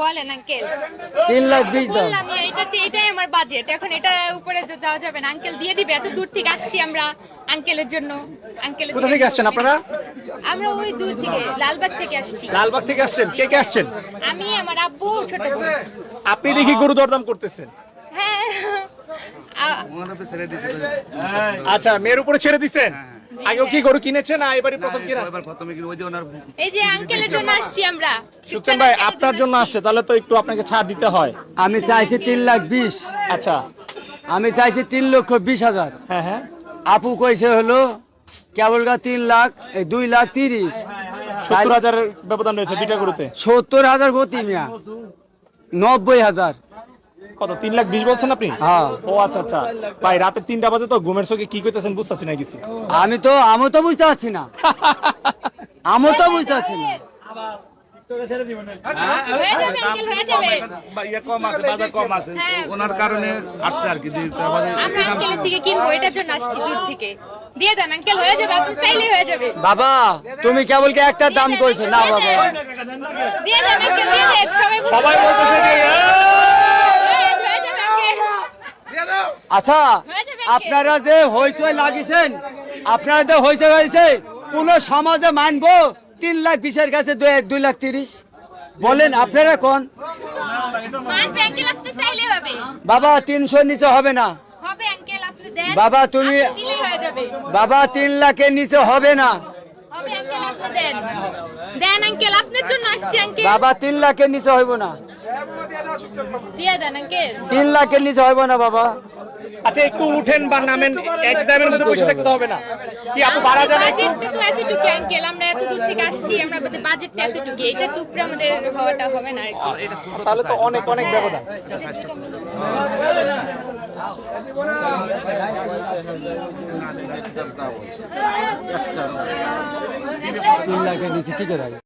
বলেন আঙ্কেল। 3,20,000 দাম। বললাম এটাই আমার বাজেট, এখন এটা উপরে দেওয়া যাবে না। আঙ্কেল দিয়ে দিবে, এত দূর থেকে আসছি আমরা আঙ্কেলের জন্য। আঙ্কেল কোথা থেকে আসছেন আপনারা? আমরা ওই দূর থেকে লালবাগ থেকে আসছি। লালবাগ থেকে আসছেন? কে কে আসছেন? আমি, আমার আব্বু, ছোট বোন। আপনি দেখি গরু দরদাম করতেছেন। হ্যাঁ। আচ্ছা, মেয়ের উপরে ছেড়ে দিছেন? আগেও কি গরু কিনেছেন না এবারে প্রথম কিনা? এই যে আঙ্কেলের জন্য আসছি আমরা। সুকচান ভাই আপনার জন্য আসছে, তাহলে তো একটু আপনাকে ছাড় দিতে হয়। আমি চাইছি 3,20,000। আচ্ছা, আমি চাইছি 3,20,000। হ্যাঁ হ্যাঁ, আপু কইছে হলো কেবল 2,30,000। 70,000 ব্যবধান রয়েছে দুইটা গরুতে। 70,000 গতি মিয়া, 90,000। কত? 3,20,000 বলছেন আপনি? হ্যাঁ। ও আচ্ছা আচ্ছা ভাই, রাতে 3টা বাজে তো ঘুমের চোখে কি কইতেছেন বুঝতাছি না কিছু। আমি তো বুঝতে পারছি না। আমি তো বুঝতে পারছি না। হয়ে যাবে আঙ্কেল, হয়ে যাবে। হ্যাঁ। ওনার কারণে আসছে আর কি। আমরা আঙ্কেলের থেকে কিনবো, এটার জন্য আসছি দূর থেকে। দিয়ে দেন আঙ্কেল, হয়ে যাবে, আপনি চাইলেই হয়ে যাবে। বাবা তুমি কেবল একটা দাম কইছো না বাবা। দিয়ে দেন আঙ্কেল, দিয়ে দেন। সবাই বলতেছে যে হয়ে যাবে আঙ্কেল। আচ্ছা, হয়ে যাবে। আপনারা যে হইচই লাগিয়েছেন, আপনারা যে হইচই হয়েছে, কোন সমাজে মানবো 3,20,000 কাছে 2,30,000? বলেন আপনারা কোন? মানবে আঙ্কেল, আপনি চাইলেই হবে। বাবা 300 নিচে হবে না। হবে আঙ্কেল, আপনি দেন। বাবা তুমি, আপনি দিলেই হয়ে যাবে। বাবা 3 লাখের নিচে হবে না। হবে আঙ্কেল, আপনি দেন। দেন আঙ্কেল, আপনার জন্য আসছি আঙ্কেল। বাবা 3 লাখের নিচে হইব না। দিয়ে দেন আঙ্কেল। 3 লাখের নিচে হইব না বাবা। আচ্ছা, একটু উঠেন বা নামেন, এক দামের মধ্যে বসে থাকতে হবে না কি? আপু বাড়া যাবে একটু? বাজেটটা তো এতটুকু আঙ্কেল, আমরা এত দূর থেকে আসছি, আমরা বাজেটটা এতটুকু, এটা তো উপরে আমাদের হওয়াটা হবে না আর কি। তাহলে তো অনেক অনেক ব্যবধান। 3 লাখের নিচে কি করে হবে?